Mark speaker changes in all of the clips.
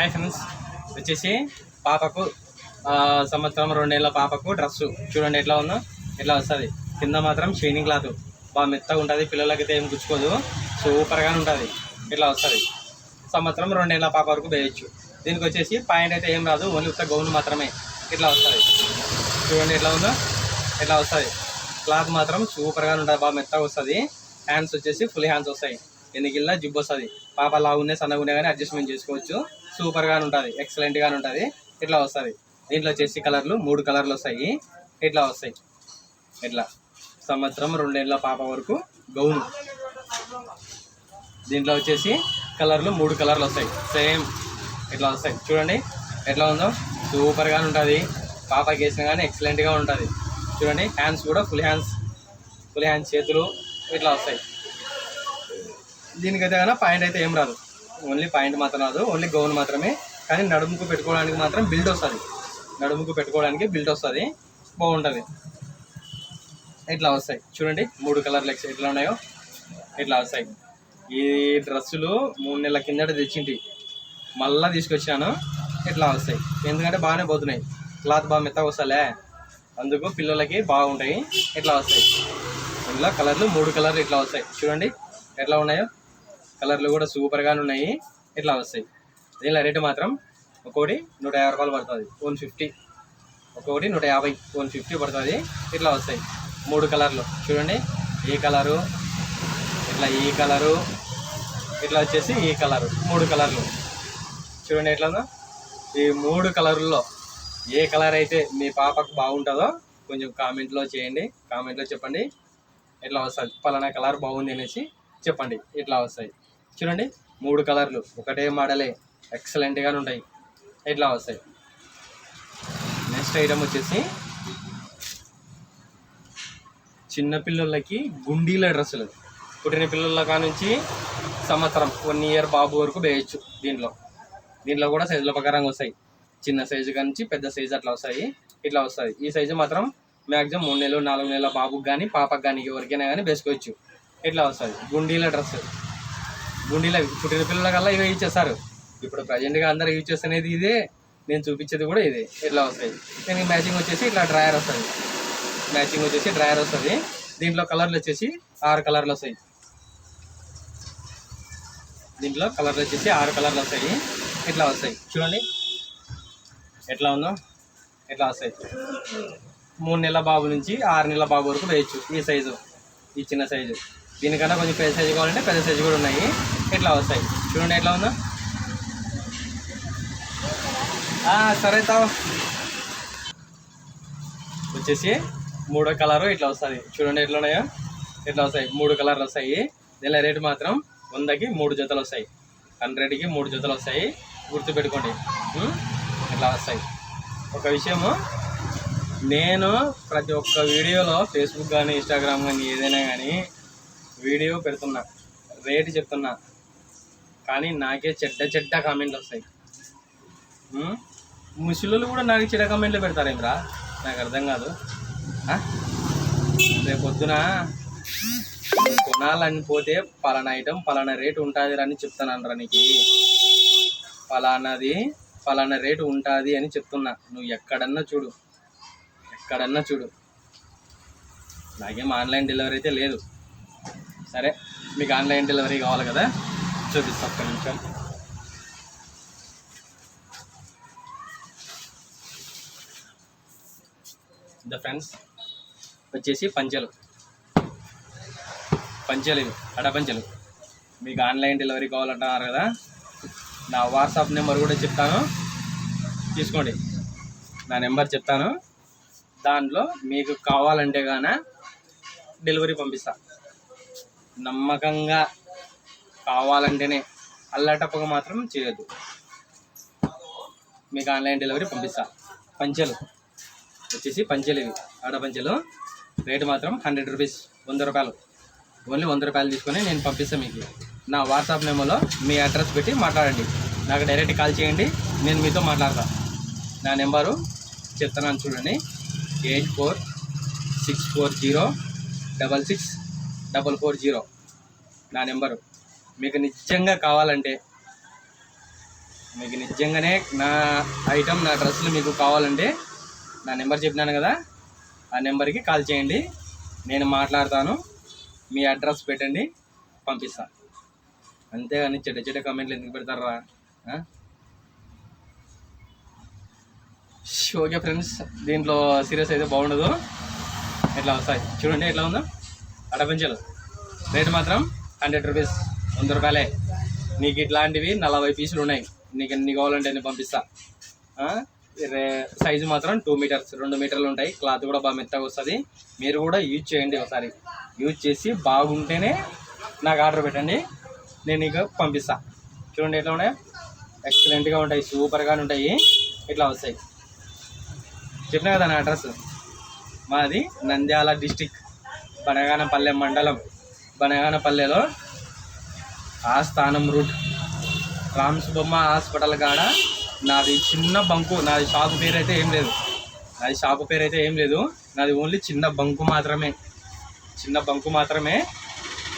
Speaker 1: Hi friends, వచ్చేసి పాపకు సంవత్సరం 2 నెలల పాపకు డ్రెస్సు చూడండి ఎట్లా ఉందో. ఎట్లా వస్తుంది. కింద మాత్రం షైనింగ్ క్లాత్ బాగా మెత్తగా ఉంటుంది. పిల్లలకైతే ఏం గుచ్చుకోదు, సూపర్గా ఉంటుంది. ఇట్లా వస్తుంది. సంవత్సరం 2 నెలల పాప వరకు వేయచ్చు. దీనికి వచ్చేసి పాయింట్ అయితే ఏం రాదు, ఓన్లీ ఒక గౌన్ మాత్రమే. ఇట్లా వస్తుంది. చూడండి ఎట్లా ఉందో. ఎట్లా వస్తుంది. క్లాత్ మాత్రం సూపర్గా ఉంటుంది, బాగా మెత్తగా వస్తుంది. హ్యాండ్స్ వచ్చేసి ఫుల్ హ్యాండ్స్ వస్తాయి. ఎన్నికిల్లా జిబ్బు వస్తుంది. పాప లావునే సన్నగునే కానీ అడ్జస్ట్మెంట్ చేసుకోవచ్చు. సూపర్గా ఉంటుంది, ఎక్సలెంట్గా ఉంటుంది. ఇట్లా వస్తుంది. దీంట్లో వచ్చేసి కలర్లు 3 కలర్లు వస్తాయి. ఇట్లా వస్తాయి. ఇట్లా సంవత్సరం 2 నెలల పాప వరకు గౌను. దీంట్లో వచ్చేసి కలర్లు 3 కలర్లు వస్తాయి. సేమ్ ఇట్లా వస్తాయి. చూడండి ఎట్లా ఉందో. సూపర్గా ఉంటుంది. పాపకి వేసినా కానీ ఎక్సలెంట్గా ఉంటుంది. చూడండి హ్యాండ్స్ కూడా ఫుల్ హ్యాండ్స్ చేతులు ఇట్లా వస్తాయి. దీనికైతే కానీ పాయింట్ అయితే ఏం రాదు, ఓన్లీ పాయింట్ మాత్రం రాదు, ఓన్లీ గౌన్ మాత్రమే. కానీ నడుముకు పెట్టుకోవడానికి మాత్రం బిల్ట్ వస్తుంది. నడుముకు పెట్టుకోవడానికి బిల్ట్ వస్తుంది, బాగుంటుంది. ఇట్లా వస్తాయి. చూడండి 3 కలర్లు ఎట్లా ఉన్నాయో ఇట్లా వస్తాయి. ఈ డ్రెస్సులు 3 నెలల కిందట తెచ్చింటి, మళ్ళీ తీసుకొచ్చాను. ఇట్లా వస్తాయి. ఎందుకంటే బాగానే పోతున్నాయి, క్లాత్ బాగా మెత్తగా వస్తాలే, అందుకు పిల్లలకి బాగుంటాయి. ఇట్లా వస్తాయి. ఇందులో కలర్లు 3 కలర్లు ఇట్లా వస్తాయి. చూడండి ఎట్లా ఉన్నాయో. కలర్లు కూడా సూపర్గానే ఉన్నాయి. ఇట్లా వస్తాయి. దీనిలో రేటు మాత్రం ఒక్కొక్కటి 150 రూపాయలు పడుతుంది, 150. ఒక్కొక్కటి 150, 150 పడుతుంది. ఇట్లా వస్తాయి. 3 కలర్లు చూడండి. ఈ కలరు, ఇట్లా ఈ కలరు, ఇట్లా వచ్చేసి ఈ కలరు. 3 కలర్లు చూడండి ఎట్లా ఉందో. ఈ 3 కలర్లలో ఏ కలర్ అయితే మీ పాపకు బాగుంటుందో కొంచెం కామెంట్లో చేయండి. కామెంట్లో చెప్పండి ఎట్లా వస్తుంది. పలానా కలర్ బాగుంది అనేసి చెప్పండి. ఇట్లా వస్తాయి. చూడండి 3 కలర్లు ఒకటే మోడలే, ఎక్సలెంట్గా ఉంటాయి. ఇట్లా వస్తాయి. నెక్స్ట్ ఐటమ్ వచ్చేసి చిన్నపిల్లలకి గుండీల డ్రెస్సులు. పుట్టిన పిల్లల కానుంచి సంవత్సరం 1 ఇయర్ బాబు వరకు వేయచ్చు. దీంట్లో కూడా సైజుల ప్రకారంగా వస్తాయి. చిన్న సైజు కానుంచి పెద్ద సైజు అట్లా వస్తాయి. ఇట్లా వస్తుంది. ఈ సైజు మాత్రం మ్యాక్సిమం 3 నెలలు 4 నెలల బాబుకి కానీ పాపకు కానీ ఎవరికైనా కానీ వేసుకోవచ్చు. ఇట్లా వస్తుంది. గుండీల డ్రెస్. గుండీల పుట్టిన పిల్లల కల్లా ఇవే ఇచ్చేస్తారు. ఇప్పుడు ప్రజెంట్గా అందరూ యూజ్ చేస్తున్నది ఇదే, నేను చూపించేది కూడా ఇదే. ఇట్లా వస్తాయి. దీనికి మ్యాచింగ్ వచ్చేసి ఇట్లా డ్రాయర్ వస్తుంది. డ్రాయర్ వస్తుంది. దీంట్లో కలర్లు వచ్చేసి 6 కలర్లు వస్తాయి. ఇట్లా వస్తాయి. చూడండి ఎట్లా ఉందో. ఇట్లా వస్తాయి. 3 నెలల బాబు నుంచి 6 నెలల బాబు వరకు వేయచ్చు. ఈ సైజు, ఈ చిన్న సైజు. దీనికన్నా కొంచెం పెద్ద సైజు కావాలంటే పెద్ద సైజు కూడా ఉన్నాయి. ఇట్లా వస్తాయి. చూడండి ఎట్లా ఉందో. సరే తావు వచ్చేసి 3వ కలరు ఇట్లా వస్తుంది. చూడండి ఎట్లా ఉన్నాయో. ఇట్లా వస్తాయి. 3 కలర్లు వస్తాయి. దీనిలో రేటు మాత్రం 100కి 3 జతలు వస్తాయి, 100కి 3 జతలు వస్తాయి. గుర్తుపెట్టుకోండి. ఇట్లా వస్తాయి. ఒక విషయము, నేను ప్రతి ఒక్క వీడియోలో ఫేస్బుక్ కానీ ఇన్స్టాగ్రామ్ కానీ ఏదైనా కానీ వీడియో పెడుతున్నా, రేటు చెప్తున్నా, కానీ నాకే చెడ్డ కామెంట్లు వస్తాయి. ముసలిళ్ళు కూడా నాకు చెడ్డ కామెంట్లు పెడతారేంద్రా, నాకు అర్థం కాదు. రేపు పొద్దున కొనాలని పోతే పలానా ఐటమ్ పలానా రేటు ఉంటుంది అని చెప్తాను. నీకు పలానా రేటు ఉంటుంది అని చెప్తున్నా. నువ్వు ఎక్కడన్నా చూడు. నాకేం ఆన్లైన్ డెలివరీ అయితే లేదు. సరే, మీకు ఆన్లైన్ డెలివరీ కావాలి కదా, చూపిస్తా ఒక్క నిమిషం. ఫ్రెండ్స్ వచ్చేసి పంచెలు ఇవి అడపంచెలు. మీకు ఆన్లైన్ డెలివరీ కావాలంటున్నారు కదా, నా వాట్సాప్ నెంబర్ కూడా చెప్తాను, తీసుకోండి. నా నెంబర్ చెప్తాను. దాంట్లో మీకు కావాలంటే గాన డెలివరీ పంపిస్తా. నమ్మకంగా కావాలంటేనే, అల్లటప్పగా మాత్రం చేయొద్దు. మీకు ఆన్లైన్ డెలివరీ పంపిస్తా. పంచెలు వచ్చేసి ఇవి ఆడపంచెలు. రేటు మాత్రం 100 రూపీస్, 100 రూపాయలు. ఓన్లీ 100 రూపాయలు తీసుకొని నేను పంపిస్తాను మీకు. నా వాట్సాప్ నెంబర్లో మీ అడ్రస్ పెట్టి మాట్లాడండి. నాకు డైరెక్ట్ కాల్ చేయండి, నేను మీతో మాట్లాడతా. నా నెంబరు చెప్తున్నాను చూడండి, 8464066440. నా నెంబరు. మీకు నిజంగా కావాలంటే మీకు నిజంగానే నా ఐటమ్ నా డ్రెస్సులు మీకు కావాలంటే నా నెంబర్ చెప్పినాను కదా, ఆ నెంబర్కి కాల్ చేయండి, నేను మాట్లాడతాను. మీ అడ్రస్ పెట్టండి, పంపిస్తా. అంతేగాని చెడ్డ చెడ్డ కామెంట్లు ఎందుకు పెడతారా? ఓకే ఫ్రెండ్స్, దీంట్లో సీరియస్ అయితే బాగుండదు. ఎట్లా వస్తాయి చూడండి, ఎట్లా ఉందో అడపించలు. రేటు మాత్రం 100 రూపీస్, 100 రూపాయలే. నీకు ఇట్లాంటివి 40 పీసులు ఉన్నాయి, నీకు ఎన్ని కావాలంటే నేను పంపిస్తా. సైజు మాత్రం 2 మీటర్స్, 2 మీటర్లు ఉంటాయి. క్లాత్ కూడా బాగా మెత్తగా వస్తుంది. మీరు కూడా యూజ్ చేయండి, ఒకసారి యూజ్ చేసి బాగుంటేనే నాకు ఆర్డర్ పెట్టండి, నేను నీకు పంపిస్తా. చూడండి ఎట్లా ఉన్నాయి, ఎక్సలెంట్గా ఉంటాయి, సూపర్గా ఉంటాయి. ఇట్లా వస్తాయి. చెప్పినా కదా నా అడ్రస్. మాది నంద్యాల డిస్టిక్, బనగానపల్లె మండలం. బనగానపల్లెలో ఆస్థానం రూట్, రామ్స్ బొమ్మ హాస్పిటల్ కాడ నాది చిన్న బంకు. నాది షాపు పేరు అయితే ఏం లేదు, నాది ఓన్లీ చిన్న బంకు మాత్రమే.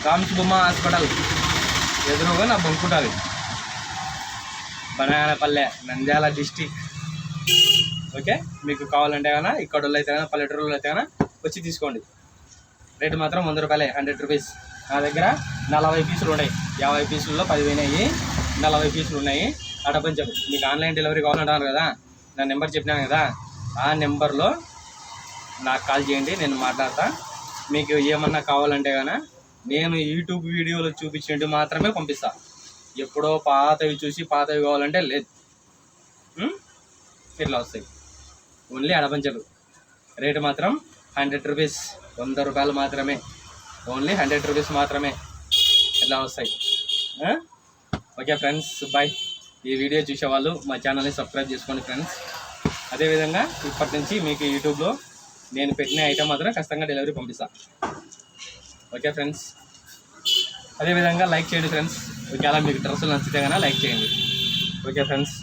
Speaker 1: రామ్స్ బొమ్మ హాస్పిటల్ ఎదురుగా నా బంకు ఉంటుంది. బనగానపల్లె, నంద్యాల డిస్టిక్. ఓకే, మీకు కావాలంటే కన్నా ఇక్కడ వాళ్ళు అయితే కన్నా, పల్లెటూరులో అయితే కన్నా వచ్చి తీసుకోండి. రేటు మాత్రం 100 రూపాయలే, 100 రూపీస్. నా దగ్గర 40 పీసులు ఉన్నాయి. 50 పీసుల్లో 10 పోయినాయి, 40 పీసులు ఉన్నాయి. అడపంచం. మీకు ఆన్లైన్ డెలివరీ కావాలంటున్నారు కదా, నా నెంబర్ చెప్పినాను కదా, ఆ నెంబర్లో నాకు కాల్ చేయండి, నేను మాట్లాడతా. మీకు ఏమన్నా కావాలంటే కన్నా నేను యూట్యూబ్ వీడియోలో చూపించినట్టు మాత్రమే పంపిస్తా. ఎప్పుడో పాతవి చూసి పాతవి కావాలంటే లేదు. ఇట్లా వస్తాయి. ఓన్లీ అడపంచలు. రేటు మాత్రం 100 రూపీస్, 100 రూపాయలు మాత్రమే. ఓన్లీ 100 రూపీస్ మాత్రమే. ఇట్లా వస్తాయి. Okay friends, bye. ఈ వీడియో చూసేవాళ్ళు మా ఛానల్ని సబ్స్క్రైబ్ చేసుకోండి ఫ్రెండ్స్. అదేవిధంగా ఇప్పటి నుంచి మీకు యూట్యూబ్లో నేను పెట్టిన ఐటమ్ మాత్రం ఖచ్చితంగా డెలివరీ పంపిస్తా. ఓకే ఫ్రెండ్స్, అదేవిధంగా లైక్ చేయండి ఫ్రెండ్స్. ఒకవేళ మీకు డ్రెస్సులు నచ్చితే కన్నా లైక్ చేయండి. Okay friends.